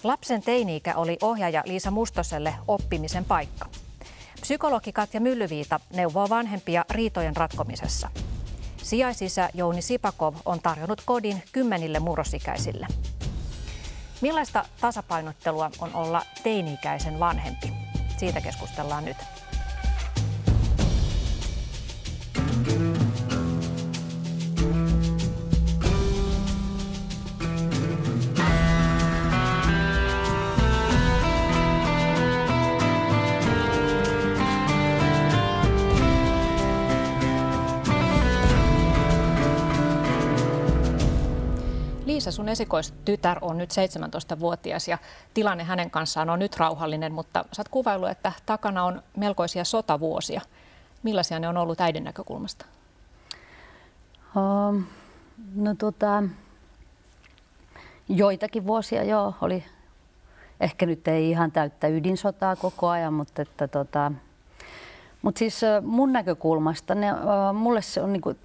Lapsen teini-ikä oli ohjaaja Liisa Mustoselle oppimisen paikka. Psykologi Katja Myllyviita neuvoo vanhempia riitojen ratkomisessa. Sijaisisä Jouni Sipakov on tarjonnut kodin 10 murrosikäisille. Millaista tasapainottelua on olla teini-ikäisen vanhempi? Siitä keskustellaan nyt. Liisa, sun esikoistytär on nyt 17-vuotias ja tilanne hänen kanssaan on nyt rauhallinen, mutta sä oot kuvaillut, että takana on melkoisia sotavuosia. Millaisia ne on ollut äidin näkökulmasta? Joitakin vuosia joo, oli ehkä nyt ei ihan täyttä ydinsotaa koko ajan, mutta siis mun näkökulmasta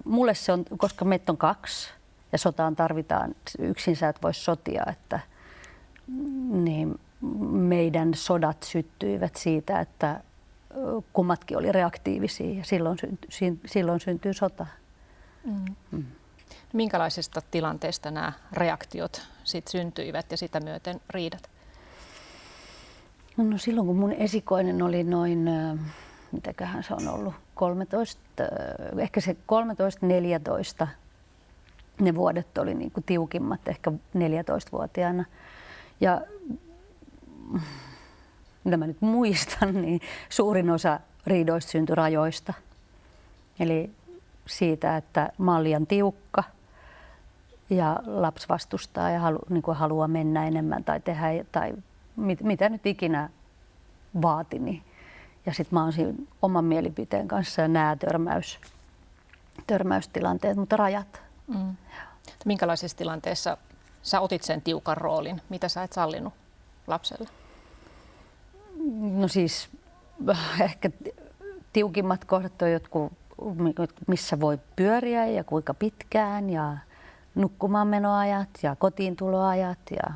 mulle se on, koska meitä on 2 ja sotaan tarvitaan, yksin sä et voi sotia, että niin meidän sodat syttyivät siitä, että kummatkin oli reaktiivisia ja silloin syntyy sota. Minkälaisista tilanteista nämä reaktiot sit syntyivät ja sitä myöten riidat? No silloin kun mun esikoinen oli noin, mitäköhän se on ollut, 13, ehkä se 13-14. Ne vuodet oli niin kuin tiukimmat, ehkä 14-vuotiaana. Ja mitä mä nyt muistan, niin suurin osa riidoista syntyi rajoista. Eli siitä, että mä oon liian tiukka ja lapsi vastustaa ja haluaa mennä enemmän tai tehdä tai mitä nyt ikinä vaati. Niin. Ja sitten mä oon siinä oman mielipiteen kanssa ja nämä törmäystilanteet, mutta rajat. Minkälaisessa tilanteessa sä otit sen tiukan roolin? Mitä sä et sallinut lapselle? No siis ehkä tiukimmat kohdat on jotkut, missä voi pyöriä ja kuinka pitkään ja nukkumaanmenoajat ja kotiintuloajat. Ja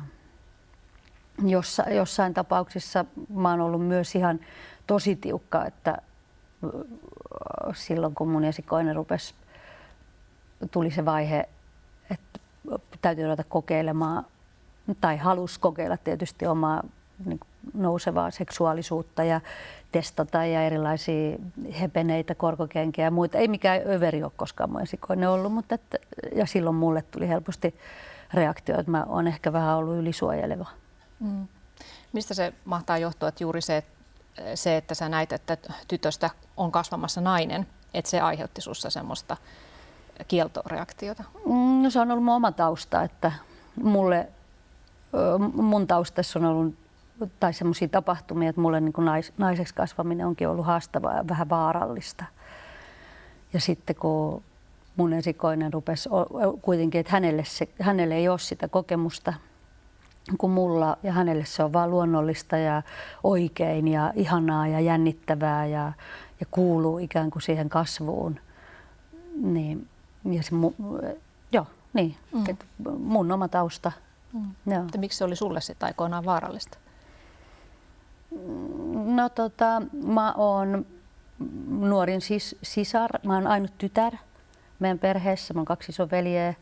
jossain tapauksissa mä oon ollut myös ihan tosi tiukka, että silloin kun mun esikoinen tuli se vaihe, että täytyy ruveta kokeilemaan, tai halusi kokeilla tietysti omaa niin nousevaa seksuaalisuutta ja testata ja erilaisia hepeneitä, korkokenkiä ja muita. Ei mikään överi ole koskaan mun esikoinen ollut, mutta ja silloin mulle tuli helposti reaktio, että mä oon ehkä vähän ollut ylisuojeleva. Mistä se mahtaa johtua, että juuri se, että sä näit, että tytöstä on kasvamassa nainen, että se aiheutti sussa semmoista kieltoreaktiota? No se on ollut mun oma tausta, että mun taustassa on ollut tai semmoisia tapahtumia, että mulle niin kuin naiseksi kasvaminen onkin ollut haastavaa ja vähän vaarallista. Ja sitten kun mun esikoinen rupesi kuitenkin, että hänelle ei ole sitä kokemusta kuin mulla ja hänelle se on vaan luonnollista ja oikein ja ihanaa ja jännittävää ja kuuluu ikään kuin siihen kasvuun. Niin, ja se mun oma tausta. Mutta miksi se oli sulle sitten aikoinaan vaarallista? No mä oon nuorin sisar, mä oon ainut tytär meidän perheessä, mä oon 2 isoveljeä.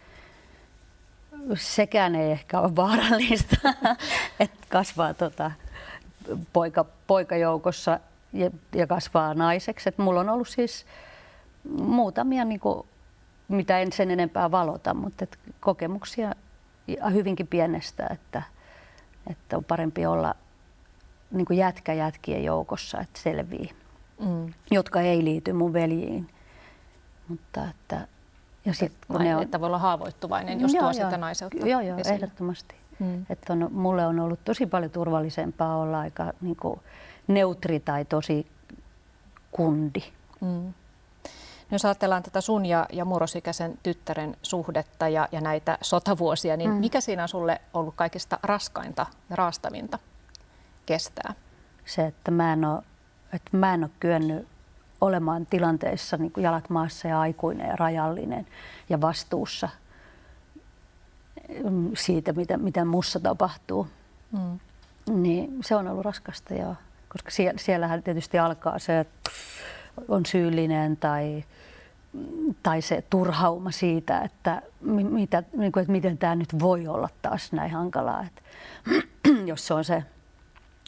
Sekään ei ehkä ole vaarallista, että kasvaa poikajoukossa ja kasvaa naiseksi. Et mulla on ollut siis muutamia, niinku, mitä en sen enempää valota, mutta kokemuksia hyvinkin pienestä, että on parempi olla niinku jätkien joukossa, että selvii, jotka ei liity mun veljiin. Mutta ja sit, että voi olla haavoittuvainen, jos tuo sitä naiseutta Joo, esille. Ehdottomasti. Että mulle on ollut tosi paljon turvallisempaa olla aika niinku neutri tai tosi kundi. No, jos ajatellaan tätä sun ja murrosikäisen tyttären suhdetta ja näitä sotavuosia, niin mikä siinä on sulle ollut kaikista raskainta ja raastavinta kestää? Se, että mä en ole kyennyt olemaan tilanteissa niin kuin jalat maassa ja aikuinen ja rajallinen ja vastuussa siitä, mitä mussa tapahtuu. Niin se on ollut raskasta, joo. Koska siellähän tietysti alkaa se, että on syyllinen tai se turhauma siitä, että miten tämä nyt voi olla taas näin hankalaa. Että, jos se on se,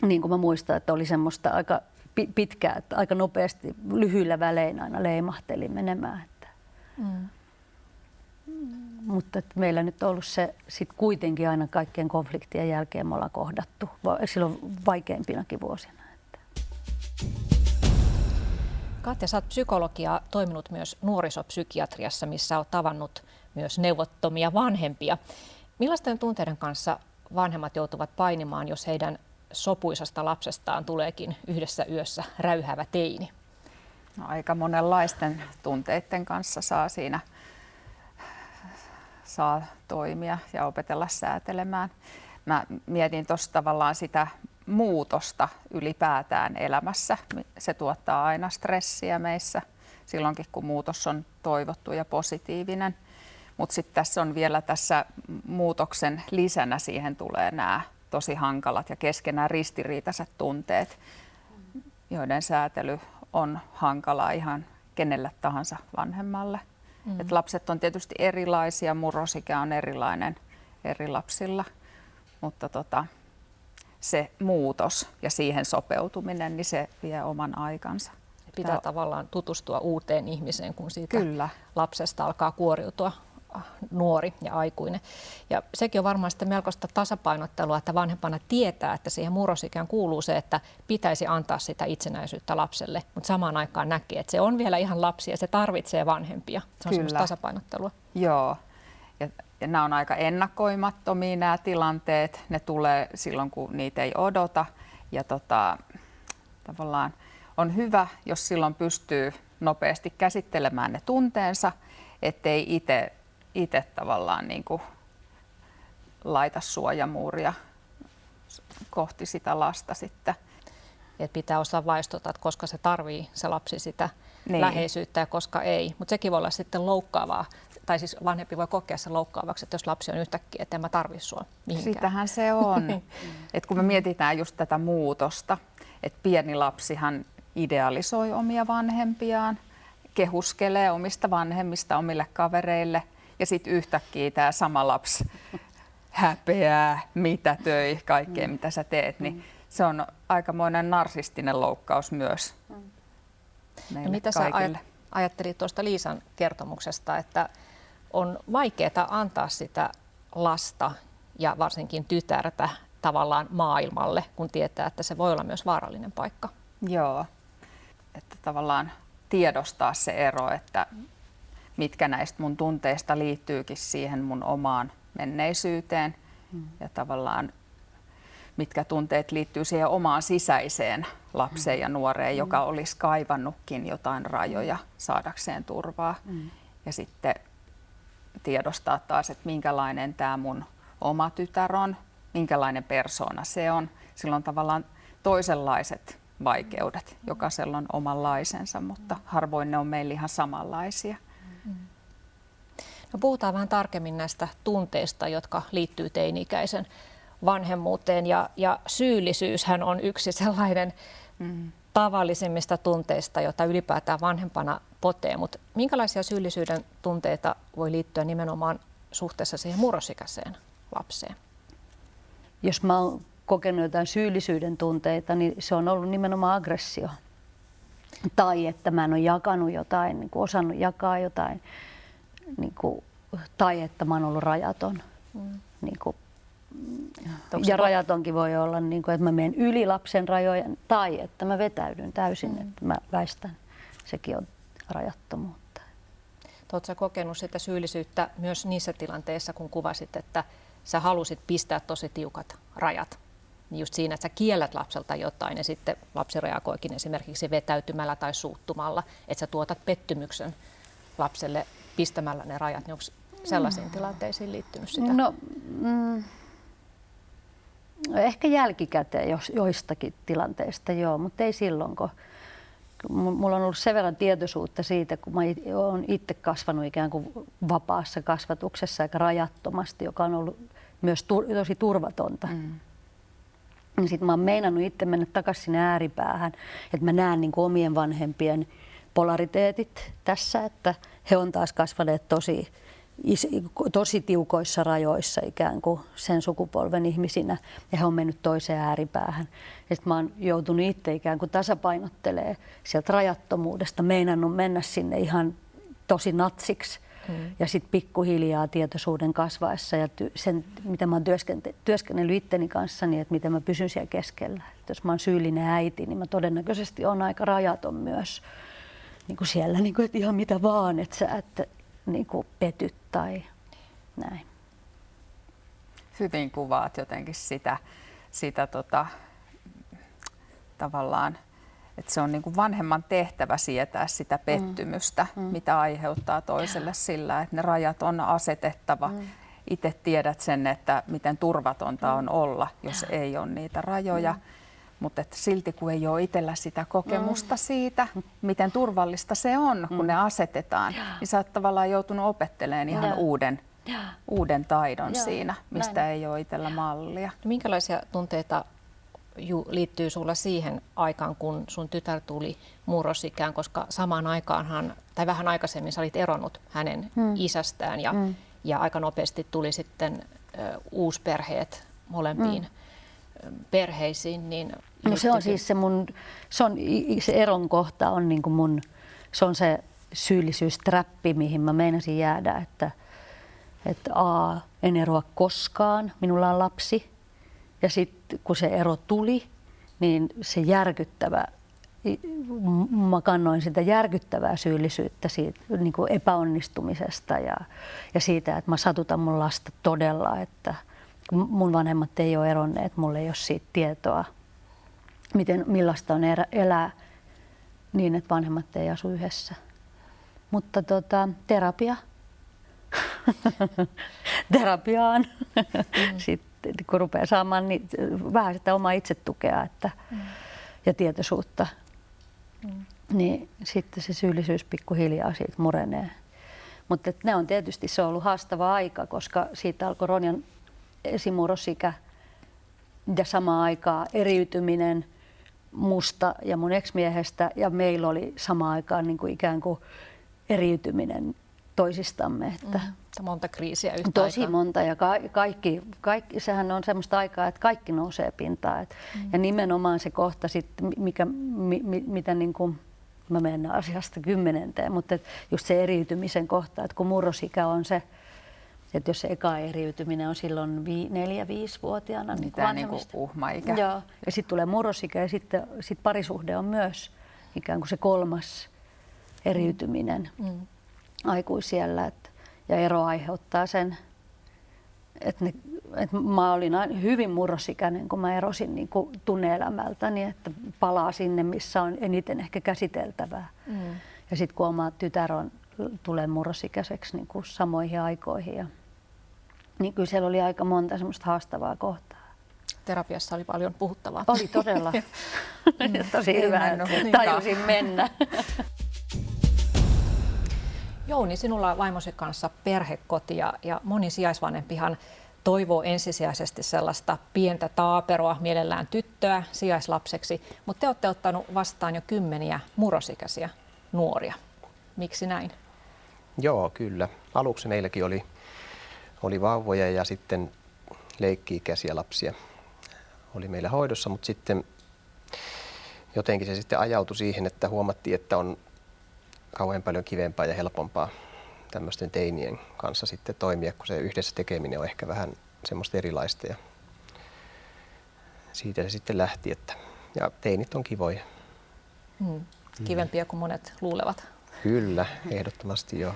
niin kuin mä muistan, että oli semmoista aika pitkää, että aika nopeasti lyhyillä välein aina leimahteli menemään. Että. Mutta että meillä nyt on ollut se sit kuitenkin aina kaikkien konfliktien jälkeen me ollaan kohdattu silloin vaikeimpinakin vuosina. Katja, sä oot psykologia toiminut myös nuorisopsykiatriassa, missä olet tavannut myös neuvottomia vanhempia. Millaisten tunteiden kanssa vanhemmat joutuvat painimaan, jos heidän sopuisasta lapsestaan tuleekin yhdessä yössä räyhäävä teini? No, aika monenlaisten tunteiden kanssa saa toimia ja opetella säätelemään. Mä mietin tuossa tavallaan sitä muutosta ylipäätään elämässä. Se tuottaa aina stressiä meissä silloinkin, kun muutos on toivottu ja positiivinen. Mutta sitten tässä on vielä tässä muutoksen lisänä siihen tulee nämä tosi hankalat ja keskenään ristiriitaiset tunteet, joiden säätely on hankalaa ihan kenelle tahansa vanhemmalle. Et lapset on tietysti erilaisia, murrosikä on erilainen eri lapsilla, mutta se muutos ja siihen sopeutuminen, niin se vie oman aikansa. Pitää tavallaan tutustua uuteen ihmiseen, kun siitä lapsesta alkaa kuoriutua nuori ja aikuinen. Ja sekin on varmaan sitten melkoista tasapainottelua, että vanhempana tietää, että siihen murrosikään kuuluu se, että pitäisi antaa sitä itsenäisyyttä lapselle, mutta samaan aikaan näkee, että se on vielä ihan lapsi ja se tarvitsee vanhempia. Se on semmoista tasapainottelua. Joo. Ja nämä on aika ennakoimattomia nämä tilanteet. Ne tulee silloin, kun niitä ei odota. Ja tavallaan on hyvä, jos silloin pystyy nopeasti käsittelemään ne tunteensa, ettei itse tavallaan niin kuin laita suojamuuria kohti sitä lasta sitten. Et pitää osaa vaistota, että koska se tarvii se lapsi sitä läheisyyttä ja koska ei. Mutta sekin voi olla sitten loukkaavaa. Tai siis vanhempi voi kokea sen loukkaavaksi, että jos lapsi on yhtäkkiä, että en mä tarvitse sua mihinkään. Sitähän se on. Et kun me mietitään just tätä muutosta, että pieni lapsihan idealisoi omia vanhempiaan, kehuskelee omista vanhemmista omille kavereille ja sitten yhtäkkiä tämä sama lapsi häpeää, mitätöi, kaikkea mitä sä teet, niin se on aikamoinen narsistinen loukkaus myös meille mitä kaikille. Sä ajattelit tuosta Liisan kertomuksesta, että on vaikeaa antaa sitä lasta ja varsinkin tytärtä tavallaan maailmalle, kun tietää, että se voi olla myös vaarallinen paikka? Joo, että tavallaan tiedostaa se ero, että mitkä näistä mun tunteista liittyykin siihen mun omaan menneisyyteen ja tavallaan mitkä tunteet liittyy siihen omaan sisäiseen lapseen ja nuoreen, joka olisi kaivannutkin jotain rajoja saadakseen turvaa. Ja sitten tiedostaa taas, että minkälainen tämä mun oma tytär on, minkälainen persoona se on. Sillä on tavallaan toisenlaiset vaikeudet. Jokaisella on omanlaisensa, mutta harvoin ne on meillä ihan samanlaisia. No, puhutaan vähän tarkemmin näistä tunteista, jotka liittyy teini-ikäisen vanhemmuuteen. Ja syyllisyyshän on yksi sellainen tavallisimmista tunteista, jota ylipäätään vanhempana potee. Mutta minkälaisia syyllisyyden tunteita voi liittyä nimenomaan suhteessa siihen murrosikäiseen lapseen? Jos mä oon kokenut jotain syyllisyyden tunteita, niin se on ollut nimenomaan aggressio. Tai että mä en ole jakanut jotain, niin kuin osannut jakaa jotain. Niin kuin, tai että mä oon ollut rajaton. Niin kuin, ja rajatonkin voi olla, niin kuin, että mä menen yli lapsen rajojen tai että mä vetäydyn täysin, että mä väistän. Sekin on rajattomuutta. Oletko sä kokenut sitä syyllisyyttä myös niissä tilanteissa, kun kuvasit, että sä halusit pistää tosi tiukat rajat? Just siinä, että sä kiellät lapselta jotain ja sitten lapsi reagoikin esimerkiksi vetäytymällä tai suuttumalla, että sä tuotat pettymyksen lapselle pistämällä ne rajat. Niin onko sellaisiin tilanteisiin liittynyt sitä? No, ehkä jälkikäteen joistakin tilanteista, joo, mutta ei silloin, kun mulla on ollut sen verran tietoisuutta siitä, kun mä olen itse kasvanut ikään kuin vapaassa kasvatuksessa aika rajattomasti, joka on ollut myös tosi turvatonta. Niin sitten mä oon meinannut itse mennä takaisin sinne ääripäähän, että mä näen niin kuin omien vanhempien polariteetit tässä, että he on taas kasvaneet tosi tiukoissa rajoissa ikään kuin sen sukupolven ihmisinä ja he on mennyt toiseen ääripäähän. Ja sitten mä oon joutunut itse ikään kuin tasapainottelemaan sieltä rajattomuudesta, meinannut mennä sinne ihan tosi natsiksi ja sitten pikkuhiljaa tietoisuuden kasvaessa ja sen, mitä mä oon työskennellyt itteni kanssa, niin että miten mä pysyn siellä keskellä. Että jos mä oon syyllinen äiti, niin mä todennäköisesti oon aika rajaton myös niin kuin siellä, niin kuin, että ihan mitä vaan, että sä et niin kuin petyt tai näin. Hyvin kuvaat jotenkin sitä tavallaan, että se on niin kuin vanhemman tehtävä sietää sitä pettymystä, mitä aiheuttaa toiselle sillä, että ne rajat on asetettava. Itse tiedät sen, että miten turvatonta on olla, jos ei ole niitä rajoja. Mutta silti kun ei ole itsellä sitä kokemusta siitä, miten turvallista se on, kun ne asetetaan, niin sä oot tavallaan joutunut opettelemaan ihan uuden taidon siinä, mistä ei ole itsellä mallia. Minkälaisia tunteita liittyy sulla siihen aikaan, kun sun tytär tuli murrosikään, koska samaan aikaanhan, tai vähän aikaisemmin sä olit eronnut hänen isästään ja aika nopeasti tuli sitten uusperheet molempiin perheisiin, niin no se on siis se eron kohta on niin kuin se on se syyllisyystrappi, mihin mä meinasin jäädä, että en eroa koskaan, minulla on lapsi. Ja sitten kun se ero tuli, niin se mä kannoin sitä järkyttävää syyllisyyttä siitä niin kuin epäonnistumisesta ja siitä, että mä satutan mun lasta todella, että mun vanhemmat ei ole eronneet, mulla ei ole siitä tietoa, millaista on elää niin, että vanhemmat ei asu yhdessä. Mutta terapia. Terapiaan. Sitten kun rupeaa saamaan niin vähän sitä omaa itsetukea ja tietoisuutta, niin sitten se syyllisyys pikkuhiljaa siitä murenee. Mutta ne on tietysti, se on ollut haastava aika, koska siitä alkoi Ronjan esimurrosikä ja samaan aikaan eriytyminen musta ja mun ex-miehestä ja meillä oli samaan aikaan niin kuin ikään kuin eriytyminen toisistamme. Että monta kriisiä yhtä tosi aikaa. Monta ja kaikki, sehän on semmoista aikaa, että kaikki nousee pintaan. Ja nimenomaan se kohta sitten, mitä niin kuin, mä menen asiasta 10, mutta just se eriytymisen kohta, että kun murrosikä on se, että jos se eka eriytyminen on silloin 4-5-vuotiaana. Niin tämä niin kuin uhmaikä. Joo, ja sitten tulee murrosikä ja sitten parisuhde on myös ikään kuin se kolmas eriytyminen aikuisiällä. Ja ero aiheuttaa sen, että mä olin hyvin murrosikäinen, kun mä erosin niin kuin tunne-elämältäni, että palaa sinne, missä on eniten ehkä käsiteltävää. Ja sitten kun oma tytär tulee murrosikäiseksi niin kuin samoihin aikoihin. Niin kyllä siellä oli aika monta semmoista haastavaa kohtaa. Terapiassa oli paljon puhuttavaa. Oli todella. Tosi hyvä. Tajusin mennä. Jouni, sinulla on vaimosi kanssa perhekoti ja moni sijaisvanhempihan toivoo ensisijaisesti sellaista pientä taaperoa, mielellään tyttöä sijaislapseksi, mutta te olette ottanut vastaan jo 10 murrosikäisiä nuoria. Miksi näin? Joo, kyllä. Aluksi meilläkin oli vauvoja ja sitten leikki-ikäisiä lapsia oli meillä hoidossa, mutta sitten jotenkin se sitten ajautui siihen, että huomattiin, että on kauhean paljon kivempaa ja helpompaa tämmöisten teinien kanssa sitten toimia, kun se yhdessä tekeminen on ehkä vähän semmoista erilaista. Ja siitä se sitten lähti, ja teinit on kivoja. Kivempiä kuin monet luulevat. Kyllä, ehdottomasti joo.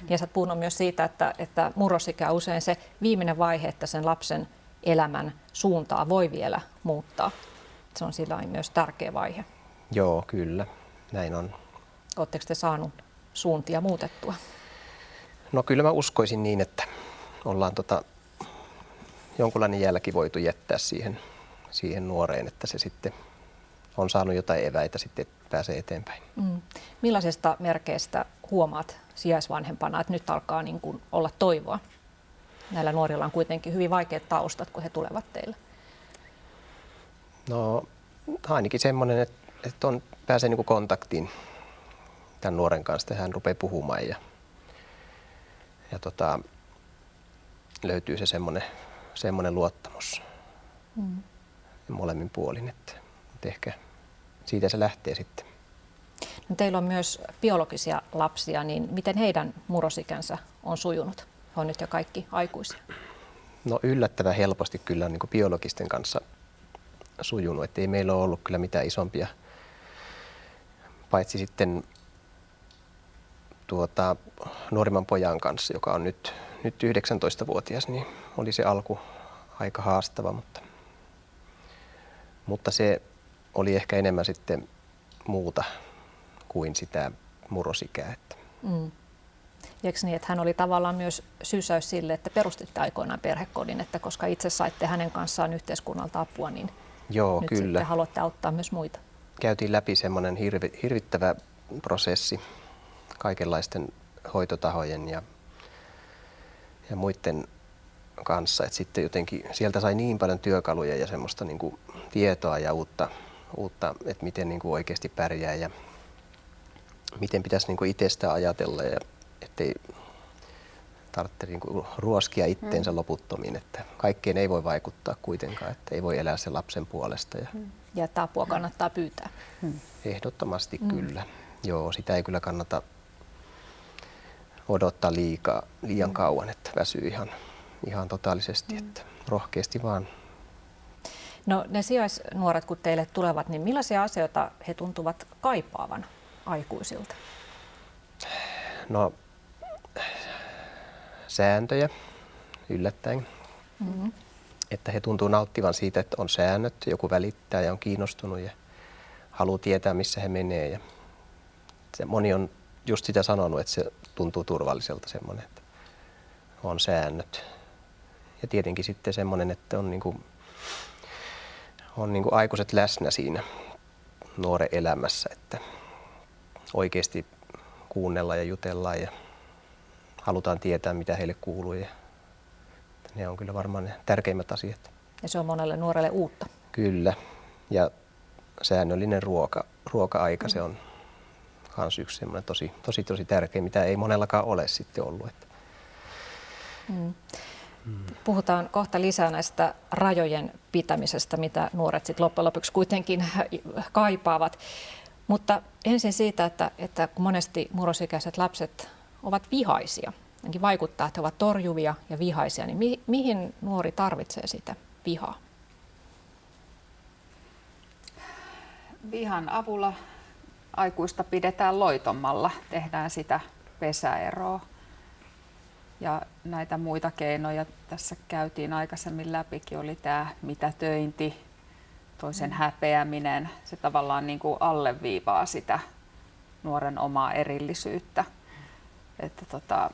Ja sä oot puhunut myös siitä, että murrosikä on usein se viimeinen vaihe, että sen lapsen elämän suuntaa voi vielä muuttaa. Se on sillä myös tärkeä vaihe. Joo, kyllä. Näin on. Oletteko te saanut suuntia muutettua? No kyllä mä uskoisin niin, että ollaan jonkunlainen jälki voitu jättää siihen nuoreen, että se sitten on saanut jotain eväitä sitten pääsee eteenpäin. Millaisesta merkeistä huomaat sijaisvanhempana, että nyt alkaa niin kuin olla toivoa? Näillä nuorilla on kuitenkin hyvin vaikeat taustat, kun he tulevat teille. No ainakin semmoinen, että pääsee niin kuin kontaktiin tämän nuoren kanssa, hän rupeaa puhumaan ja löytyy se semmoinen luottamus molemmin puolin, että ehkä siitä se lähtee sitten. No, teillä on myös biologisia lapsia, niin miten heidän murrosikänsä on sujunut? He on nyt jo kaikki aikuisia. No yllättävän helposti kyllä niin kuin biologisten kanssa sujunut, että ei meillä ole ollut kyllä mitään isompia, paitsi sitten nuorimman pojan kanssa, joka on nyt 19-vuotias, niin oli se alku aika haastava, mutta se oli ehkä enemmän sitten muuta kuin sitä murrosikää. Eikö niin, että hän oli tavallaan myös sysäys sille, että perustitte aikoinaan perhekodin, että koska itse saitte hänen kanssaan yhteiskunnalta apua, niin joo, nyt kyllä. sitten haluatte auttaa myös muita. Käytiin läpi semmoinen hirvittävä prosessi kaikenlaisten hoitotahojen ja muiden kanssa, että sitten jotenkin sieltä sai niin paljon työkaluja ja semmoista niin kuin tietoa ja uutta, että miten niin kuin oikeasti pärjää ja miten pitäisi niin kuin itsestä ajatella ja ettei tarvitse niin kuin ruoskia itteensä loputtomiin, että kaikkeen ei voi vaikuttaa kuitenkaan, että ei voi elää sen lapsen puolesta. Ja että apua kannattaa pyytää. Ehdottomasti kyllä. Joo, sitä ei kyllä kannata odottaa liian kauan, että väsyy ihan totaalisesti, että rohkeasti vaan. No ne sijaisnuoret, kun teille tulevat, niin millaisia asioita he tuntuvat kaipaavan aikuisilta? No sääntöjä yllättäen, että he tuntuu nauttivan siitä, että on säännöt, joku välittää ja on kiinnostunut ja haluaa tietää, missä he menee. Ja moni on just sitä sanonut, että se tuntuu turvalliselta semmoinen, että on säännöt. Ja tietenkin sitten semmoinen, että on niinku aikuiset läsnä siinä nuoren elämässä, että oikeasti kuunnellaan ja jutellaan ja halutaan tietää, mitä heille kuuluu. Ja ne on kyllä varmaan ne tärkeimmät asiat. Ja se on monelle nuorelle uutta. Kyllä. Ja säännöllinen ruoka-aika, se on myös yksi semmoinen tosi tärkeä, mitä ei monellakaan ole sitten ollut. Puhutaan kohta lisää näistä rajojen pitämisestä, mitä nuoret sitten loppujen lopuksi kuitenkin kaipaavat. Mutta ensin siitä, että kun monesti murrosikäiset lapset ovat vihaisia, ainakin vaikuttaa, että he ovat torjuvia ja vihaisia, niin mihin nuori tarvitsee sitä vihaa? Vihan avulla aikuista pidetään loitommalla, tehdään sitä pesäeroa. Ja näitä muita keinoja tässä käytiin aikaisemmin läpikin, oli tämä mitätöinti, toisen häpeäminen. Se tavallaan niin kuin alleviivaa sitä nuoren omaa erillisyyttä. Että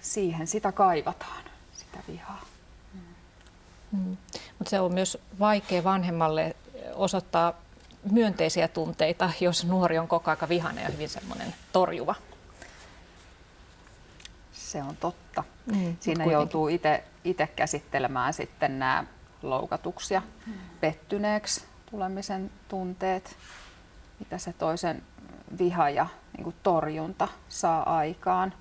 siihen sitä kaivataan, sitä vihaa. Mutta se on myös vaikea vanhemmalle osoittaa myönteisiä tunteita, jos nuori on koko ajan vihainen ja hyvin semmoinen torjuva. Se on totta. Siinä joutuu itse käsittelemään sitten nämä loukatuksi ja pettyneeksi tulemisen tunteet, mitä se toisen viha ja niin kuin torjunta saa aikaan.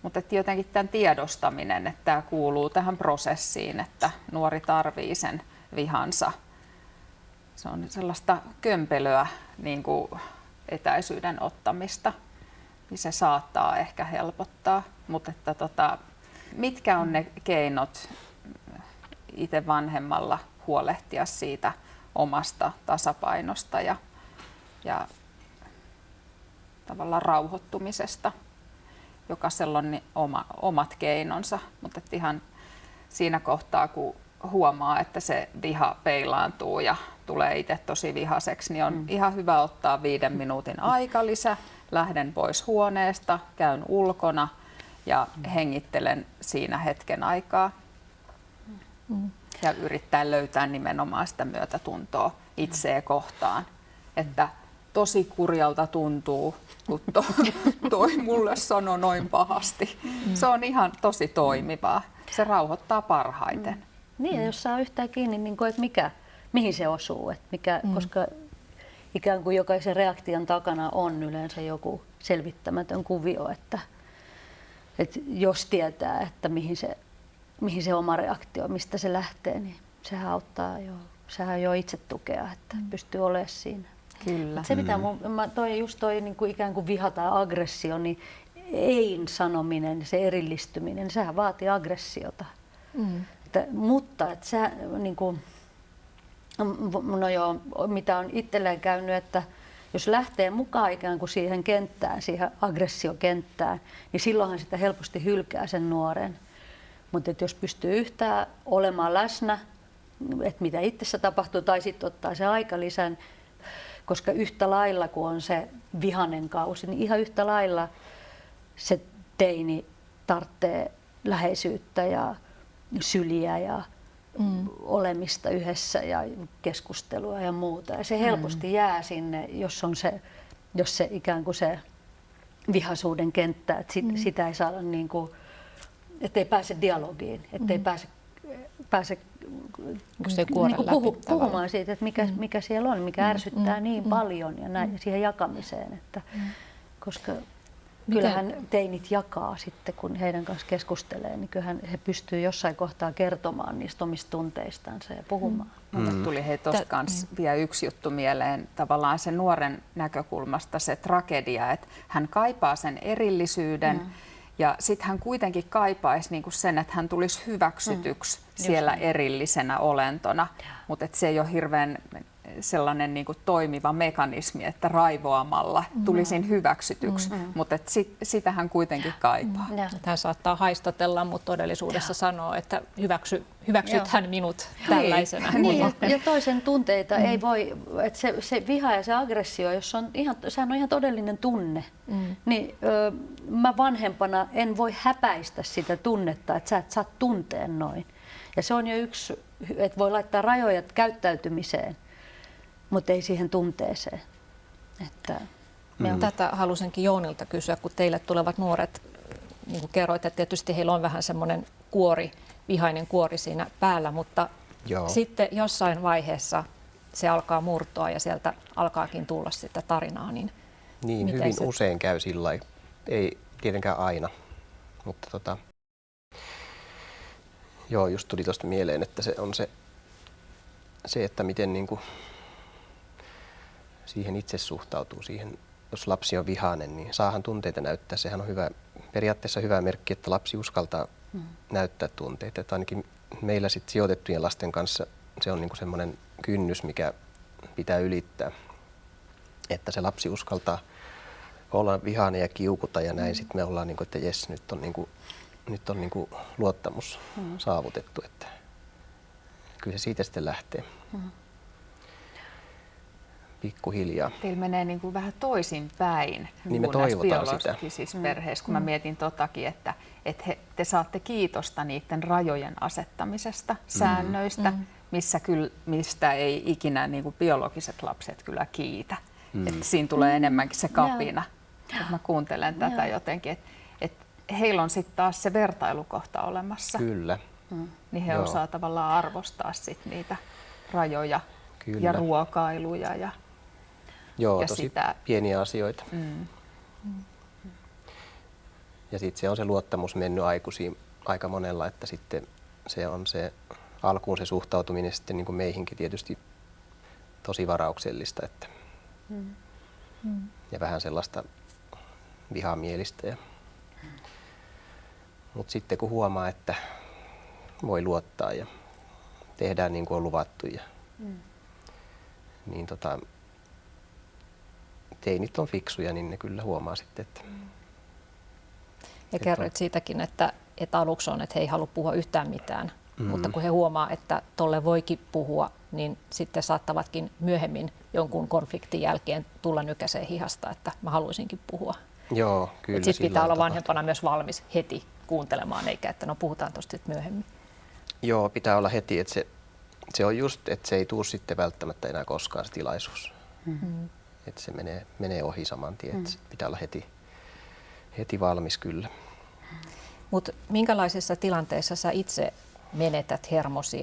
Mutta jotenkin tämän tiedostaminen, että tämä kuuluu tähän prosessiin, että nuori tarvitsee sen vihansa. Se on sellaista kömpelöä niin kuin etäisyyden ottamista, niin se saattaa ehkä helpottaa. Mutta että mitkä on ne keinot itse vanhemmalla huolehtia siitä omasta tasapainosta ja tavallaan rauhoittumisesta? Jokaisella on omat keinonsa, mutta ihan siinä kohtaa, kun huomaa, että se viha peilaantuu ja tulee itse tosi vihaseksi, niin on ihan hyvä ottaa 5 minuutin aikalisä. Lähden pois huoneesta, käyn ulkona ja hengittelen siinä hetken aikaa. Ja yrittää löytää nimenomaan sitä myötätuntoa itseä kohtaan. Että tosi kurjalta tuntuu, kun toi mulle sanoi noin pahasti. Se on ihan tosi toimivaa. Se rauhoittaa parhaiten. Niin, ja jos saa yhtään kiinni, niin kuin, että mihin se osuu, että koska ikään kuin jokaisen reaktion takana on yleensä joku selvittämätön kuvio, että jos tietää, että mihin se oma reaktio, mistä se lähtee, niin sehän auttaa jo, sehän jo itse tukea, että pystyy olemaan siinä. Kyllä. Se mitä toi niin kuin ikään kuin viha tai aggressio, niin ein sanominen, se erillistyminen, sehän vaatii aggressiota. Mutta että se, niin kuin, no joo, mitä on itselleen käynyt, että jos lähtee mukaan ikään kuin siihen kenttään, siihen aggressiokenttään, niin silloinhan sitä helposti hylkää sen nuoren. Mutta jos pystyy yhtään olemaan läsnä, että mitä itsessä tapahtuu, tai sitten ottaa se aikalisän, koska yhtä lailla kun on se vihainen kausi, niin ihan yhtä lailla se teini tarvitsee läheisyyttä ja syliä ja olemista yhdessä ja keskustelua ja muuta. Ja se helposti jää sinne, jos se ikään kuin se vihaisuuden kenttä, että sitä ei saada niin kuin, ettei pääse dialogiin, ettei pääse puhumaan siitä, että mikä siellä on, mikä ärsyttää niin paljon ja siihen jakamiseen, että koska kyllähän teinit jakaa sitten, kun heidän kanssa keskustelee, niin kyllähän he pystyy jossain kohtaa kertomaan niistä omista tunteistansa ja puhumaan. Mulle tuli tuosta kanssa vielä yksi juttu mieleen, tavallaan sen nuoren näkökulmasta se tragedia, että hän kaipaa sen erillisyyden ja sitten hän kuitenkin kaipaisi niinku sen, että hän tulisi hyväksytyksi siellä erillisenä olentona, mutta se ei ole hirveän sellainen niin kuin toimiva mekanismi, että raivoamalla tulisin hyväksytyksi, mutta sitä hän kuitenkin kaipaa. Hän saattaa haistatella, mutta todellisuudessa sanoo, että hyväksythän minut tällaisena. Niin, ja toisen tunteita ei voi, että se viha ja se aggressio, jos sehän on ihan todellinen tunne, niin mä vanhempana en voi häpäistä sitä tunnetta, että sä et saa tunteen noin. Ja se on jo yksi, että voi laittaa rajoja käyttäytymiseen, mutta ei siihen tunteeseen. Tätä halusinkin Jounilta kysyä, kun teille tulevat nuoret, niin kuin kerroit, että tietysti heillä on vähän semmoinen vihainen kuori siinä päällä, mutta sitten jossain vaiheessa se alkaa murtua ja sieltä alkaakin tulla sitä tarinaa. Niin hyvin usein käy sillä lailla. Ei tietenkään aina, mutta just tuli tuosta mieleen, että se on se että miten niin kuin siihen itse suhtautuu siihen, jos lapsi on vihainen, niin saahan tunteita näyttää. Sehän on periaatteessa hyvä merkki, että lapsi uskaltaa näyttää tunteita. Että ainakin meillä sit sijoitettujen lasten kanssa se on niinku semmoinen kynnys, mikä pitää ylittää. Että se lapsi uskaltaa olla vihainen ja kiukuta ja näin sitten me ollaan niinku, että jes, nyt on luottamus saavutettu. Että kyllä se siitä sitten lähtee. Pikkuhiljaa. Teillä menee niin kuin vähän toisinpäin niin me toivotaan biologisissa perheissä, kun mä mietin totakin, että te saatte kiitosta niiden rajojen asettamisesta, säännöistä, mistä ei ikinä niin kuin biologiset lapset kyllä kiitä. Että siinä tulee enemmänkin se kapina. Mä kuuntelen tätä jotenkin, että heillä on sitten taas se vertailukohta olemassa. Kyllä. Niin he osaa tavallaan arvostaa sit niitä rajoja ja ruokailuja ja tosi sitä pieniä asioita. Ja sitten se on se luottamus mennyt aikuisiin aika monella, että sitten se on se alkuun se suhtautuminen sitten niin kuin meihinkin tietysti tosi varauksellista, että ja vähän sellaista vihamielistä. Mutta sitten kun huomaa, että voi luottaa ja tehdään niin kuin on luvattu niin teinit on fiksuja, niin ne kyllä huomaa sitten, että... Ja kerroit siitäkin, että aluksi on, että he ei halua puhua yhtään mitään, mutta kun he huomaa, että tolle voikin puhua, niin sitten saattavatkin myöhemmin jonkun konfliktin jälkeen tulla nykäiseen hihasta, että mä haluaisinkin puhua. Joo, kyllä. Sitten pitää olla vanhempana myös valmis heti kuuntelemaan, eikä että no puhutaan tuosta myöhemmin. Joo, pitää olla heti, että se on just, että se ei tule sitten välttämättä enää koskaan se tilaisuus. Että se menee ohi saman tien, että pitää olla heti valmis kyllä. Mutta minkälaisissa tilanteissa sä itse menetät hermosi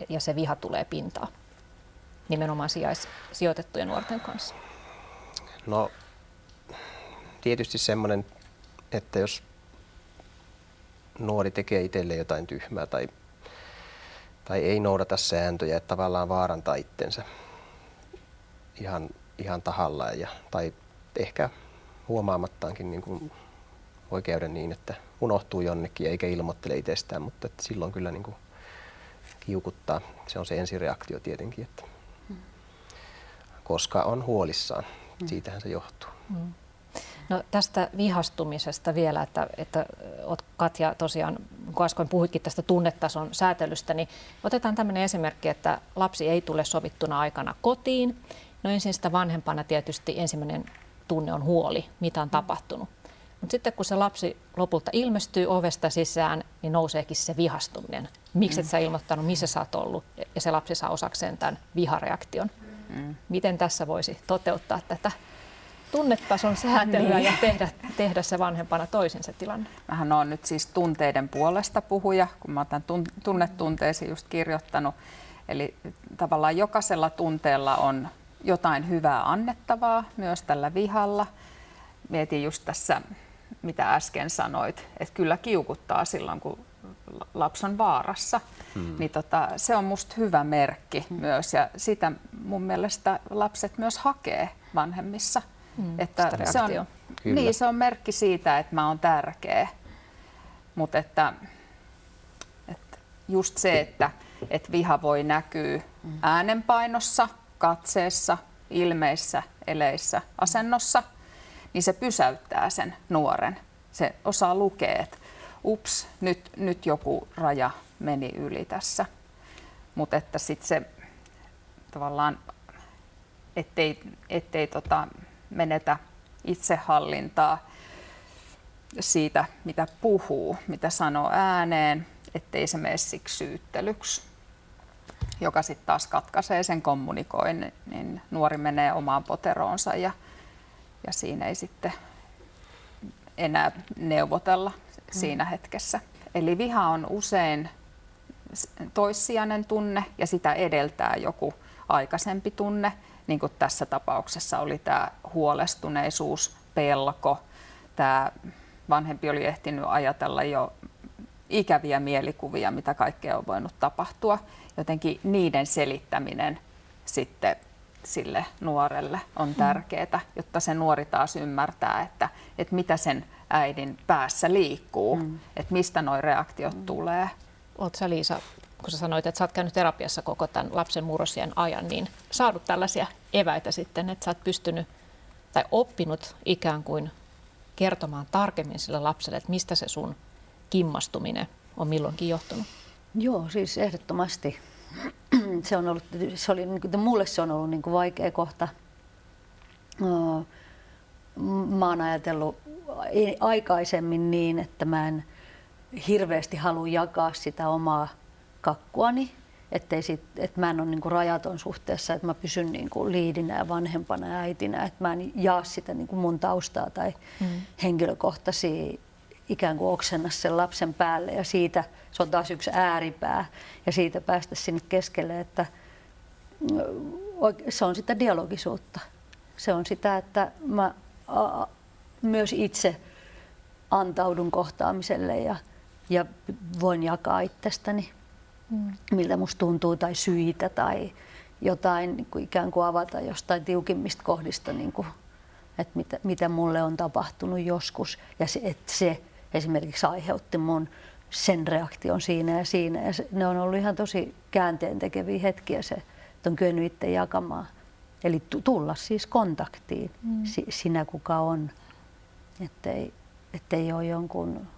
ja se viha tulee pintaan nimenomaan sijoitettujen nuorten kanssa? No tietysti semmoinen, että jos nuori tekee itselleen jotain tyhmää tai ei noudata sääntöjä, että tavallaan vaarantaa itsensä ihan tahallaan tai ehkä huomaamattaankin niin kuin voi käydä niin, että unohtuu jonnekin eikä ilmoittele itsestään, mutta että silloin kyllä niin kuin kiukuttaa. Se on se ensireaktio tietenkin, että koska on huolissaan. Siitähän se johtuu. No tästä vihastumisesta vielä, että olet Katja tosiaan, kun äsken puhuitkin tästä tunnetason säätelystä, niin otetaan tämmöinen esimerkki, että lapsi ei tule sovittuna aikana kotiin. No ensin sitä vanhempana tietysti ensimmäinen tunne on huoli, mitä on tapahtunut. Mutta sitten kun se lapsi lopulta ilmestyy ovesta sisään, niin nouseekin se vihastuminen. Miksi et sä ilmoittanut, missä sä oot ollut? Ja se lapsi saa osakseen tämän vihareaktion. Miten tässä voisi toteuttaa tätä tunnetason säätelyä ja tehdä se vanhempana toisin se tilanne? Mähän olen nyt siis tunteiden puolesta puhuja, kun mä oon tämän tunnetunteesi just kirjoittanut. Eli tavallaan jokaisella tunteella on jotain hyvää annettavaa, myös tällä vihalla. Mietin just tässä, mitä äsken sanoit, että kyllä kiukuttaa silloin, kun lapsi on vaarassa. Niin se on musta hyvä merkki myös, ja sitä mun mielestä lapset myös hakee vanhemmissa. Että se on merkki siitä, että mä oon tärkeä. Mutta että just se, että viha voi näkyä äänenpainossa, katseessa, ilmeissä, eleissä, asennossa, niin se pysäyttää sen nuoren. Se osaa lukea, että ups, nyt joku raja meni yli tässä. Mutta että sitten se tavallaan, ettei menetä itsehallintaa siitä, mitä puhuu, mitä sanoo ääneen, ettei se mene siksi syyttelyksi, joka sitten taas katkaisee sen kommunikoinnin, niin nuori menee omaan poteroonsa ja siinä ei sitten enää neuvotella siinä hetkessä. Eli viha on usein toissijainen tunne ja sitä edeltää joku aikaisempi tunne, niin kuin tässä tapauksessa oli tämä huolestuneisuus, pelko. Tämä vanhempi oli ehtinyt ajatella jo ikäviä mielikuvia, mitä kaikkea on voinut tapahtua. Jotenkin niiden selittäminen sitten sille nuorelle on tärkeää, jotta se nuori taas ymmärtää, että mitä sen äidin päässä liikkuu, että mistä nuo reaktiot tulee. Oletko sä, Liisa, kun sä sanoit, että sä oot käynyt terapiassa koko tämän lapsen murrosien ajan, niin saanut tällaisia eväitä sitten, että sä oot pystynyt tai oppinut ikään kuin kertomaan tarkemmin sille lapselle, että mistä se sun kimmastuminen on milloinkin johtunut? Joo, siis ehdottomasti. Mulle se on ollut niin kuin vaikea kohta. Mä oon ajatellut aikaisemmin niin, että mä en hirveästi halua jakaa sitä omaa kakkuani, että mä en ole niin kuin rajaton suhteessa, että mä pysyn niin kuin liidinä ja vanhempana ja äitinä, että mä en jaa sitä niin kuin mun taustaa tai henkilökohtaisia ikään kuin oksenna sen lapsen päälle, ja siitä se on taas yksi ääripää, ja siitä päästä sinne keskelle, että se on sitä dialogisuutta. Se on sitä, että mä myös itse antaudun kohtaamiselle ja voin jakaa itsestäni, miltä musta tuntuu, tai syitä tai jotain, niin kuin ikään kuin avata jostain tiukimmista kohdista, niin kuin, että mitä mulle on tapahtunut joskus, ja se esimerkiksi aiheutti mun sen reaktion siinä ja siinä. Ja ne on ollut ihan tosi käänteentekeviä hetkiä se, että on kyennyt itse jakamaan. Eli tulla siis kontaktiin sinä kuka on, ettei ole jonkun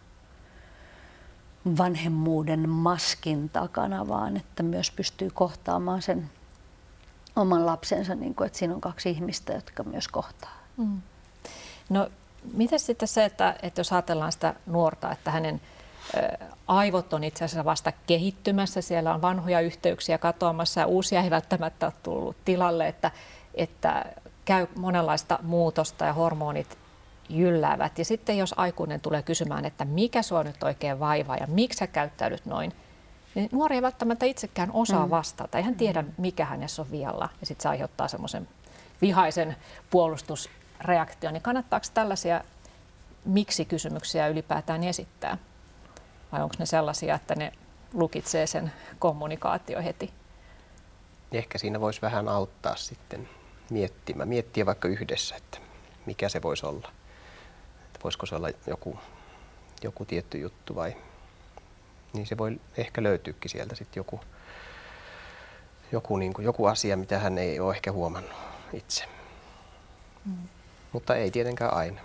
vanhemmuuden maskin takana, vaan että myös pystyy kohtaamaan sen oman lapsensa, niin kuin, että siinä on kaksi ihmistä, jotka myös kohtaa. No, miten sitten se, että jos ajatellaan sitä nuorta, että hänen aivot on itse asiassa vasta kehittymässä, siellä on vanhoja yhteyksiä katoamassa ja uusia ei välttämättä ole tullut tilalle, että käy monenlaista muutosta ja hormonit jylläävät. Ja sitten jos aikuinen tulee kysymään, että mikä sua nyt oikein vaivaa ja miksi sä käyttäydyt noin, niin nuori ei välttämättä itsekään osaa vastata. Ei hän tiedä, mikä hänessä on vialla. Ja sitten se aiheuttaa semmoisen vihaisen puolustusreaktion. Niin kannattaako tällaisia miksi-kysymyksiä ylipäätään esittää? Vai onko ne sellaisia, että ne lukitsee sen kommunikaatio heti? Ehkä siinä voisi vähän auttaa sitten miettiä vaikka yhdessä, että mikä se voisi olla. Että voisiko se olla joku tietty juttu vai niin se voi ehkä löytyykin sieltä sitten joku asia, mitä hän ei ole ehkä huomannut itse. Mutta ei tietenkään aina.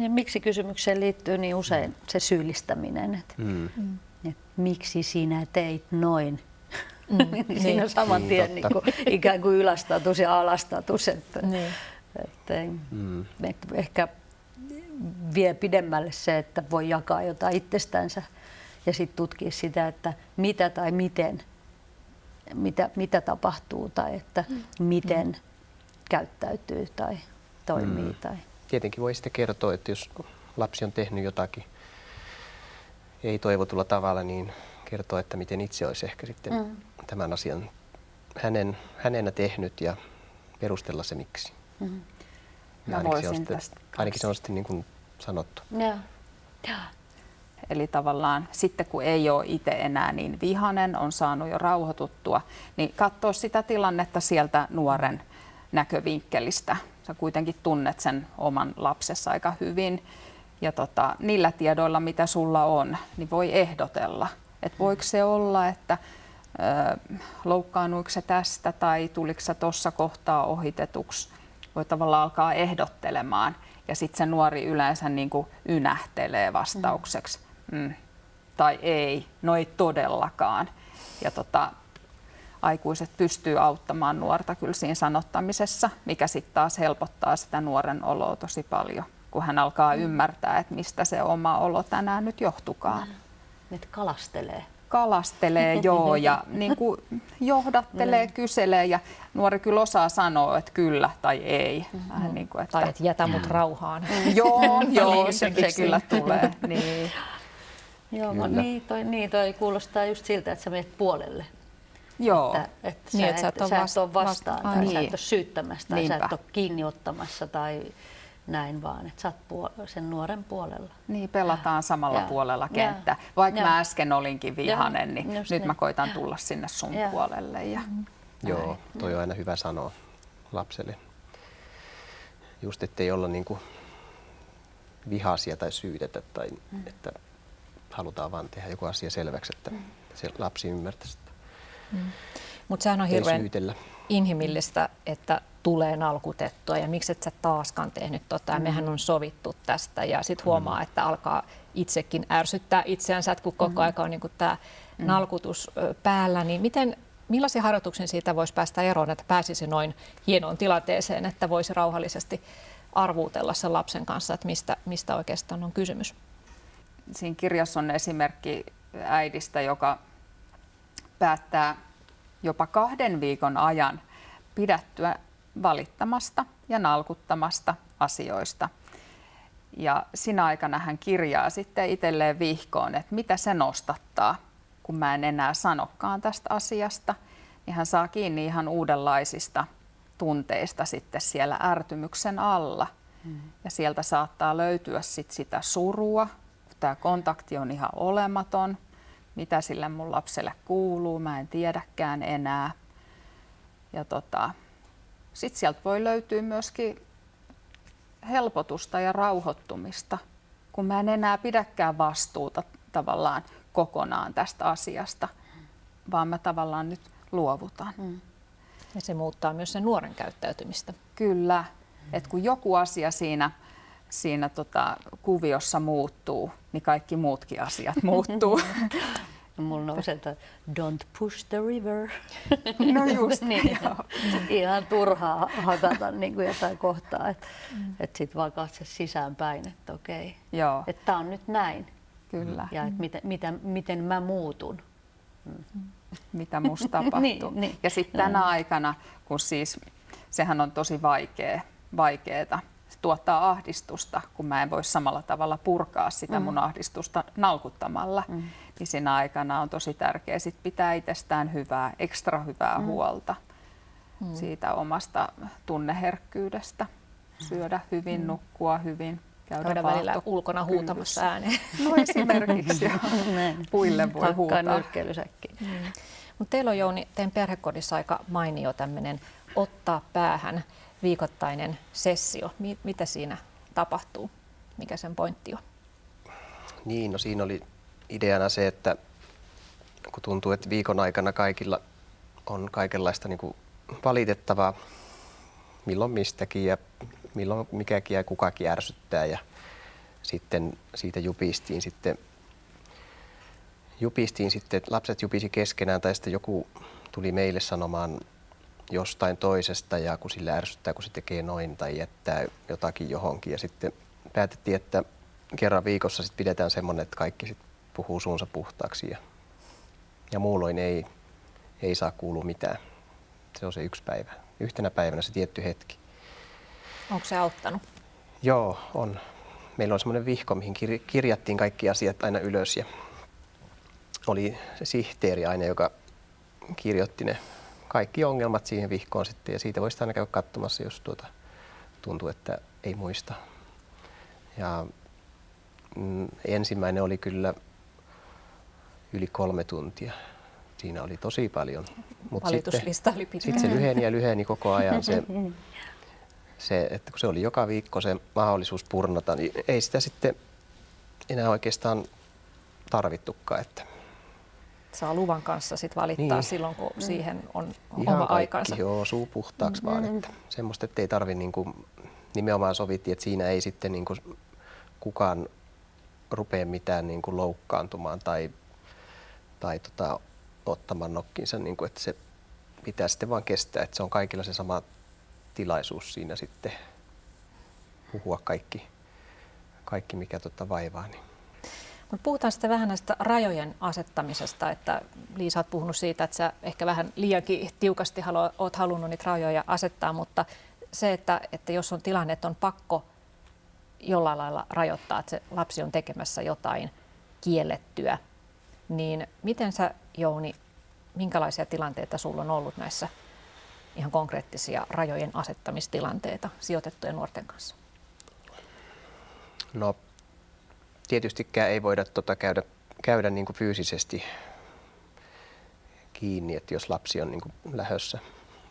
Miksi kysymykseen liittyy niin usein se syyllistäminen, että miksi sinä teit noin? Siinä on saman tien niin kuin, ikään kuin ylästatus ja alastatus. Että ehkä vie pidemmälle se, että voi jakaa jotain itsestänsä ja sitten tutkia sitä, että mitä tai miten, mitä tapahtuu tai että miten käyttäytyy tai toimii. Tai. Tietenkin voi sitten kertoa, että jos lapsi on tehnyt jotakin ei toivotulla tavalla, niin kertoo, että miten itse olisi ehkä sitten tämän asian hänenä tehnyt ja perustella se miksi. Ainakin se on sitten niin kuin sanottu. Ja. Eli tavallaan sitten kun ei ole itse enää niin vihainen, on saanut jo rauhoituttua, niin katsoa sitä tilannetta sieltä nuoren näkövinkkelistä. Sä kuitenkin tunnet sen oman lapsessa aika hyvin ja niillä tiedoilla, mitä sulla on, niin voi ehdotella. Että voiko se olla, että loukkaannuiko se tästä tai tuliko se tuossa kohtaa ohitetuksi. Voi tavallaan alkaa ehdottelemaan ja sitten se nuori yleensä niin kuin ynähtelee vastaukseksi. Tai ei, no ei todellakaan. Ja aikuiset pystyy auttamaan nuorta kyllä siinä sanottamisessa, mikä sitten taas helpottaa sitä nuoren oloa tosi paljon, kun hän alkaa ymmärtää, että mistä se oma olo tänään nyt johtukaan. Että kalastelee. Kalastelee, joo, ja niin kuin johdattelee, kyselee, ja nuori kyllä osaa sanoa, että kyllä tai ei. Vähän niin kuin, että tai että jätä mut rauhaan. Joo, se kyllä tulee. Niin. Joo, toi kuulostaa just siltä, että sä menet puolelle. Joo. Että sä et ole vastaan tai sä et ole syyttämässä tai sä et ole kiinni ottamassa tai näin vaan, että sä oot sen nuoren puolella. Niin, pelataan samalla puolella kenttää. Vaikka mä äsken olinkin vihainen, niin nyt mä koitan tulla sinne sun puolelle. Ja... Joo, toi on aina hyvä sanoa lapselle. Just ettei olla niinku vihaisia tai syytetä tai että halutaan vaan tehdä joku asia selväksi, että se lapsi ymmärtäisi. Mutta sehän on hirveän inhimillistä, että tulee nalkutettua ja miksi et sä taaskaan tehnyt tota ja mehän on sovittu tästä ja sitten huomaa, että alkaa itsekin ärsyttää itseänsä, että kun koko ajan on niinku tämä nalkutus päällä, niin millaisia harjoituksia siitä voisi päästä eroon, että pääsisi noin hienoon tilanteeseen, että voisi rauhallisesti arvuutella sen lapsen kanssa, että mistä oikeastaan on kysymys? Siinä kirjassa on esimerkki äidistä, joka päättää jopa 2 viikon ajan pidättyä valittamasta ja nalkuttamasta asioista. Ja sinä aikana hän kirjaa sitten itselleen vihkoon, että mitä se nostattaa, kun mä en enää sanokaan tästä asiasta. Niin hän saa kiinni ihan uudenlaisista tunteista sitten siellä ärtymyksen alla. Ja sieltä saattaa löytyä sit sitä surua, kun tämä kontakti on ihan olematon. Mitä sille mun lapselle kuuluu, mä en tiedäkään enää. Ja sitten sieltä voi löytyä myöskin helpotusta ja rauhoittumista, kun mä en enää pidäkään vastuuta tavallaan kokonaan tästä asiasta, vaan mä tavallaan nyt luovutan. Ja se muuttaa myös sen nuoren käyttäytymistä. Kyllä, että kun joku asia siinä kuviossa muuttuu, niin kaikki muutkin asiat muuttuu. Mulla nousee, että don't push the river. No just niin. Ihan turhaa hakata niin kuin jotain kohtaa, että sitten vaan katse sisäänpäin, että okei, että tää on nyt näin. Kyllä. Ja että miten mä muutun. Mitä musta tapahtuu. niin. Ja sitten tänä aikana, kun siis sehän on tosi vaikeeta. Se tuottaa ahdistusta, kun mä en voi samalla tavalla purkaa sitä mun ahdistusta nalkuttamalla. isinä aikana on tosi tärkeää sit pitää itsestään hyvää, ekstra hyvää huolta siitä omasta tunneherkkyydestä. Syödä hyvin, nukkua hyvin, käydä välillä ulkona huutamassa ääneen. No esimerkiksi, ja puille voi huutaa. Nyrkkeilysäkki. Mutta teillä on, Jouni, teidän perhekodissa aika mainio tämmöinen ottaa päähän viikoittainen sessio. Mitä siinä tapahtuu? Mikä sen pointti on? Niin, no siinä oli ideana se, että kun tuntuu, että viikon aikana kaikilla on kaikenlaista niin kuin valitettavaa, milloin mistäkin ja milloin mikäkin ja kukakin ärsyttää, ja sitten siitä jupistiin sitten, lapset jupisi keskenään tai sitten joku tuli meille sanomaan jostain toisesta ja kun sillä ärsyttää, kun se tekee noin tai jättää jotakin johonkin, ja sitten päätettiin, että kerran viikossa sitten pidetään semmoinen, että kaikki sitten puhuu suunsa puhtaaksi ja muulloin ei saa kuulua mitään. Se on se yksi päivä. Yhtenä päivänä se tietty hetki. Onko se auttanut? Joo, on. Meillä on semmoinen vihko, mihin kirjattiin kaikki asiat aina ylös, ja oli se sihteeri aina, joka kirjoitti ne kaikki ongelmat siihen vihkoon sitten, ja siitä voisi aina käydä katsomassa, jos tuntuu, että ei muista. Ja ensimmäinen oli kyllä yli 3 tuntia. Siinä oli tosi paljon. Valituslista oli pitkä. Sitten se lyheni koko ajan. Se, että kun se oli joka viikko se mahdollisuus purnata, niin ei sitä sitten enää oikeastaan tarvittukaan. Että saa luvan kanssa sit valittaa silloin, kun siihen on ihan oma kaikki, aikansa. Joo, suu puhtaaksi vaan. Että semmoista, että ei tarvitse, niin kuin, nimenomaan sovittiin, että siinä ei sitten niin kuin kukaan rupea mitään niin kuin loukkaantumaan tai ottamaan nokkinsa, niin kuin, että se pitää sitten vaan kestää, että se on kaikilla se sama tilaisuus siinä sitten puhua kaikki mikä vaivaa. Niin. Mut puhutaan sitten vähän näistä rajojen asettamisesta, että Liisa, olet puhunut siitä, että sä ehkä vähän liiankin tiukasti olet halunnut niitä rajoja asettaa, mutta se, että jos on tilanne, että on pakko jollain lailla rajoittaa, että se lapsi on tekemässä jotain kiellettyä, niin miten sä, Jouni, minkälaisia tilanteita sulla on ollut näissä ihan konkreettisia rajojen asettamistilanteita sijoitettujen nuorten kanssa? No tietystikään ei voida käydä niin kuin fyysisesti kiinni, että jos lapsi on niin kuin lähdössä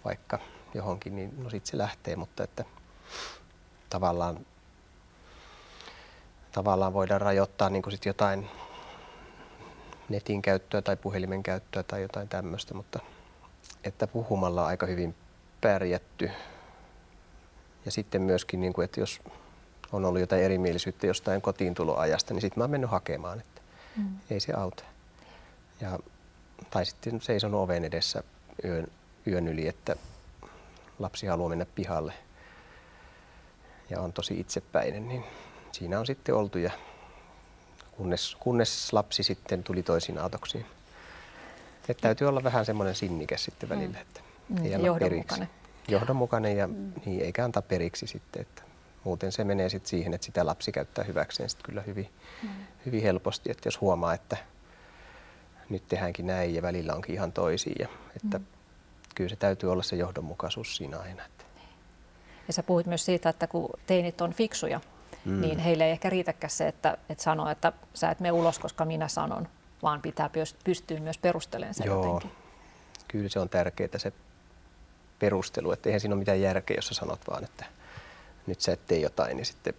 vaikka johonkin, niin no sitten se lähtee, mutta että tavallaan voidaan rajoittaa niin kuin sit jotain netin käyttöä tai puhelimen käyttöä tai jotain tämmöistä, mutta että puhumalla on aika hyvin pärjätty. Ja sitten myöskin, niin kuin, että jos on ollut jotain erimielisyyttä jostain kotiintuloajasta, niin sitten mä oon mennyt hakemaan, että ei se auta. Tai sitten seisonut oven edessä yön yli, että lapsi haluaa mennä pihalle ja on tosi itsepäinen, niin siinä on sitten oltu, ja kunnes lapsi sitten tuli toisiin aatoksiin. Että täytyy olla vähän semmoinen sinnikäs sitten välillä, että ei anna periksi. Johdonmukainen ja niin, eikä antaa periksi sitten, että muuten se menee sitten siihen, että sitä lapsi käyttää hyväkseen sitten kyllä hyvin helposti, että jos huomaa, että nyt tehdäänkin näin ja välillä onkin ihan toisiin, ja että kyllä se täytyy olla se johdonmukaisuus siinä aina. Ja sä puhuit myös siitä, että kun teinit on fiksuja, niin heille ei ehkä riitäkään se, että sanoo, että sä et mene ulos, koska minä sanon, vaan pitää pystyä myös perustelemaan sen jotenkin. Kyllä se on tärkeää se perustelu, että eihän siinä ole mitään järkeä, jos sä sanot vaan, että nyt sä et tee jotain, niin sitten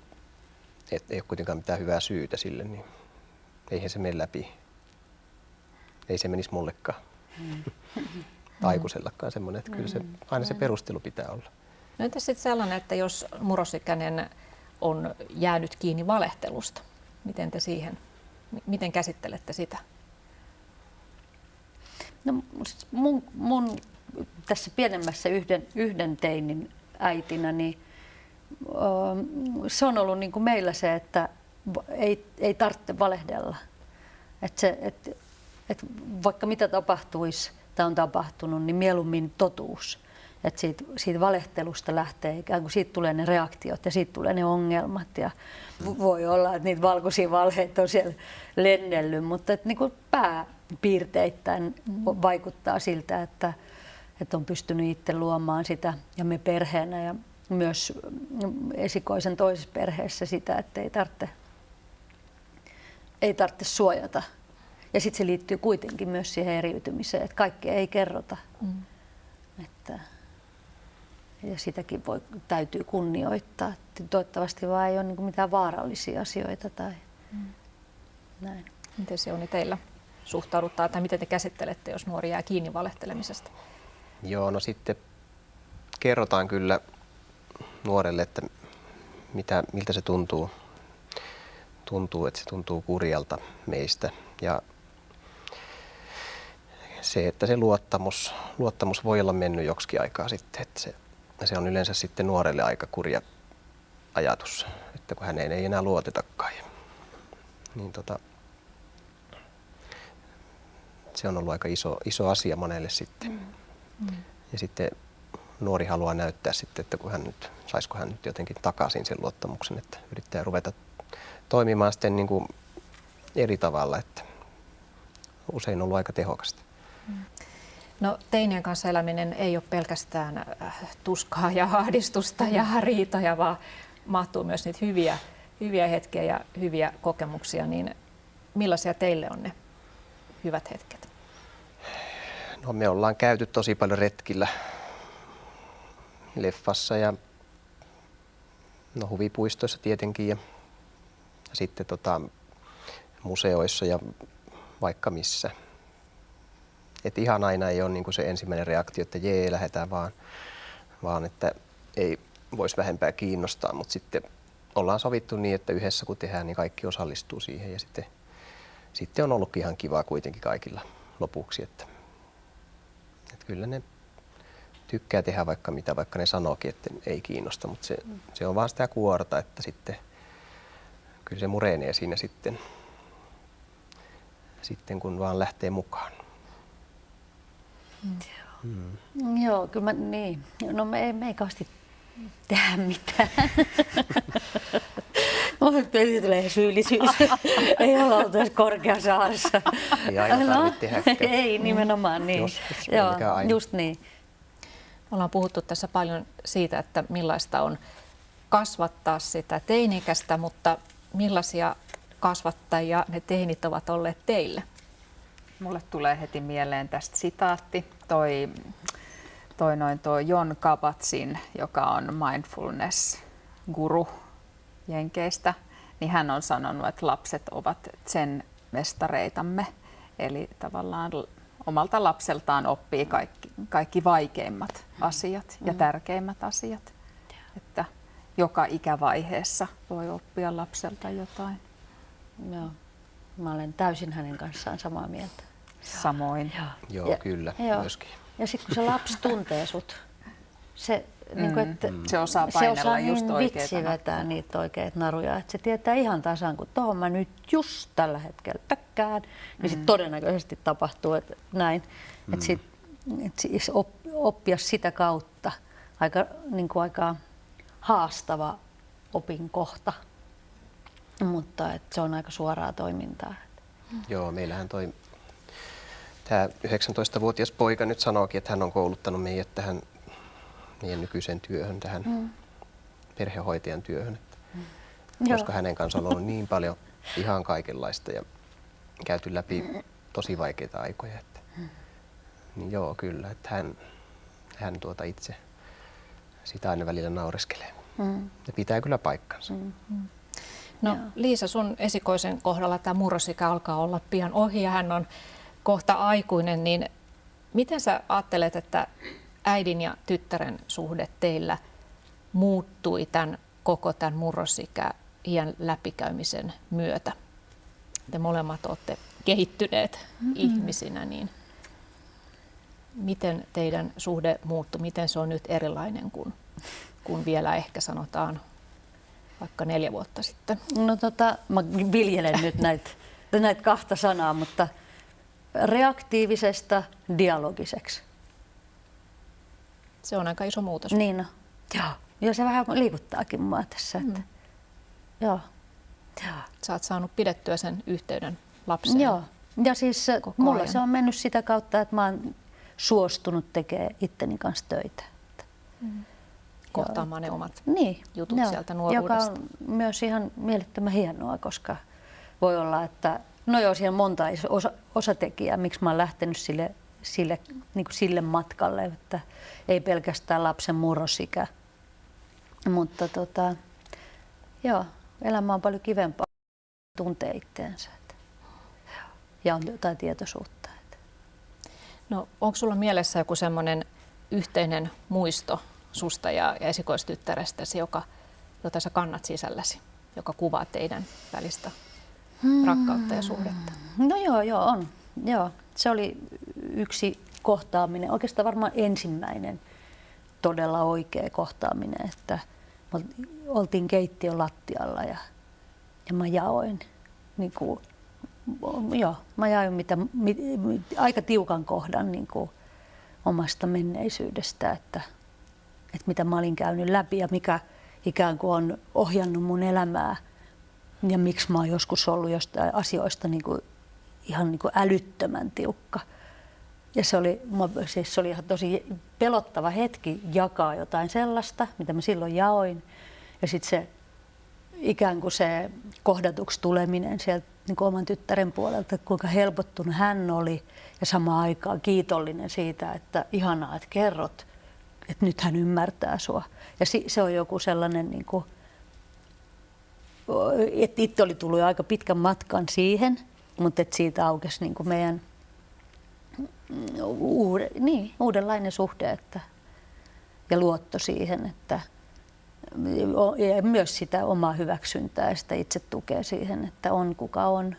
ei ole kuitenkaan mitään hyvää syytä sille, niin eihän se mene läpi. Ei se menisi mullekaan. Aikuisellakaan semmoinen, että kyllä se, aina se perustelu pitää olla. No entäs sitten sellainen, että jos murrosikäinen on jäänyt kiinni valehtelusta, miten käsittelette sitä? No, mun tässä pienemmässä yhden teinin äitinä, niin se on ollut niin kuin meillä se, että ei tarvitse valehdella. Että vaikka mitä tapahtuisi tai on tapahtunut, niin mieluummin totuus. Että siitä valehtelusta lähtee, ikään kuin siitä tulee ne reaktiot ja siitä tulee ne ongelmat. Ja voi olla, että niitä valkoisia valheita on siellä lennellyt, mutta että niin kuin pääpiirteittäin vaikuttaa siltä, että on pystynyt itse luomaan sitä ja me perheenä ja myös esikoisen toisessa perheessä sitä, että ei tarvitse suojata. Ja sitten se liittyy kuitenkin myös siihen eriytymiseen, että kaikkea ei kerrota. Ja sitäkin täytyy kunnioittaa. Toivottavasti vaan ei ole niin mitään vaarallisia asioita tai näin. Miten se on teillä suhtauduttaa tai miten te käsittelette, jos nuori jää kiinni valehtelemisesta? Joo, no sitten kerrotaan kyllä nuorelle, että miltä se tuntuu, että se tuntuu kurjalta meistä. Ja se, että se luottamus voi olla mennyt joksikin aikaa sitten, että se on yleensä sitten nuorelle aika kurja ajatus, että kun häneen ei enää luotetakaan. Niin se on ollut aika iso asia monelle sitten. Ja sitten nuori haluaa näyttää sitten, että saisiko hän nyt jotenkin takaisin sen luottamuksen, että yrittää ruveta toimimaan sitten niin kuin eri tavalla, että usein on ollut aika tehokasta. No teinien kanssa eläminen ei ole pelkästään tuskaa ja ahdistusta ja riitoja, vaan mahtuu myös niitä hyviä hetkiä ja hyviä kokemuksia, niin millaisia teille on ne hyvät hetket? No me ollaan käyty tosi paljon retkillä leffassa ja huvipuistoissa tietenkin ja sitten museoissa ja vaikka missä. Et ihan aina ei ole niin kuin se ensimmäinen reaktio, että jee, lähdetään vaan että ei voisi vähempää kiinnostaa, mutta sitten ollaan sovittu niin, että yhdessä kun tehdään, niin kaikki osallistuu siihen ja sitten on ollutkin ihan kivaa kuitenkin kaikilla lopuksi, että kyllä ne tykkää tehdä vaikka mitä, vaikka ne sanookin, että ei kiinnosta, mutta se on vaan sitä kuorta, että sitten kyllä se murenee siinä sitten kun vaan lähtee mukaan. Joo, kyllä niin. No me ei kauheasti tehdä mitään. Nyt tulee syyllisyys. Ei olla oltu edes Korkeasaaressa. Ei aina tarvitse tehdäkään. Ei, nimenomaan niin. Joo, just niin. Ollaan puhuttu tässä paljon siitä, että millaista on kasvattaa sitä teini-ikäistä, mutta millaisia kasvattajia ne teinit ovat olleet teille? Mulle tulee heti mieleen tästä sitaatti, toi Jon Kabat-Zinn, joka on mindfulness-guru Jenkeistä, niin hän on sanonut, että lapset ovat zen-mestareitamme, eli tavallaan omalta lapseltaan oppii kaikki vaikeimmat asiat ja tärkeimmät asiat, että joka ikävaiheessa voi oppia lapselta jotain. Joo. Mä olen täysin hänen kanssaan samaa mieltä. Samoin. Joo, kyllä, myöskin. Ja sitten kun se lapsi tuntee sut, se se osaa painella just niin oikeita vitsi vetää niitä oikeita naruja, että se tietää ihan tasan, kun tohon mä nyt just tällä hetkellä tökkään, niin sitten todennäköisesti tapahtuu, että näin. Että siis oppia sitä kautta aika haastava opinkohta, mutta että se on aika suoraa toimintaa. Joo, meillähän tämä 19-vuotias poika nyt sanookin, että hän on kouluttanut meidät tähän meidän nykyiseen työhön, tähän perhehoitajan työhön. Koska hänen kanssaan on ollut niin paljon ihan kaikenlaista ja käyty läpi tosi vaikeita aikoja. Niin joo, kyllä, että hän itse sitä aina välillä naureskelee. Ja pitää kyllä paikkansa. No Liisa, sun esikoisen kohdalla tämä murrosikä alkaa olla pian ohi ja hän on kohta aikuinen, niin miten sä ajattelet, että äidin ja tyttären suhde teillä muuttui koko tämän murrosikä-iän läpikäymisen myötä? Te molemmat olette kehittyneet ihmisinä, niin miten teidän suhde muuttui? Miten se on nyt erilainen kuin vielä ehkä sanotaan vaikka 4 vuotta sitten? No mä viljelen nyt näitä kahta sanaa, mutta reaktiivisesta dialogiseksi. Se on aika iso muutos. Niin on. Joo, se vähän liikuttaakin mua tässä. Että. Joo. Sä oot saanut pidettyä sen yhteyden lapseen. Joo. Ja siis mulla ajan. se on mennyt sitä kautta, että mä oon suostunut tekemään itteni kanssa töitä. Kohtaamaan ne omat Niin, jutut sieltä nuoruudesta. joka on myös ihan mielettömän hienoa, koska voi olla, että no joo, siellä on monta osatekijää, miksi mä oon lähtenyt sille matkalle, että ei pelkästään lapsen murrosikä, mutta joo, elämä on paljon kivempaa, tuntee itteensä ja on jotain tietoisuutta. No, onko sulla mielessä joku semmoinen yhteinen muisto susta ja esikoistyttärestäsi, jota sä kannat sisälläsi, joka kuvaa teidän välistä rakkautta ja suhdetta? No joo, on. Joo. Se oli yksi kohtaaminen, oikeastaan varmaan ensimmäinen todella oikea kohtaaminen, että oltiin keittiön lattialla ja mä jaoin, niin kuin, mä jaoin aika tiukan kohdan niin kuin omasta menneisyydestä, että mitä mä olin käynyt läpi ja mikä ikään kuin on ohjannut mun elämää ja miksi mä oon joskus ollut jostain asioista niin kuin, ihan niin kuin älyttömän tiukka. Ja se oli ihan tosi pelottava hetki jakaa jotain sellaista, mitä mä silloin jaoin. Ja sitten se ikään kuin se kohdatuksi tuleminen sieltä niin kuin oman tyttären puolelta, että kuinka helpottunut hän oli ja samaan aikaan kiitollinen siitä, että ihanaa, että kerrot, että nyt hän ymmärtää sua. Ja se on joku sellainen, niin kuin, että itse oli tullut jo aika pitkän matkan siihen, mutta että siitä aukesi niin kuin meidän uudenlainen suhde ja luotto siihen, että ja myös sitä omaa hyväksyntää ja sitä itse tukea siihen, että on kuka on.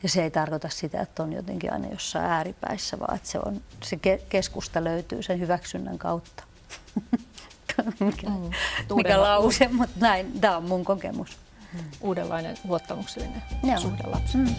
Ja se ei tarkoita sitä, että on jotenkin aina jossain ääripäissä, vaan että se keskusta löytyy sen hyväksynnän kautta. mikä lause, mutta näin, tämä on mun kokemus. Uudenlainen luottamuksellinen Joo. suhde lapseen.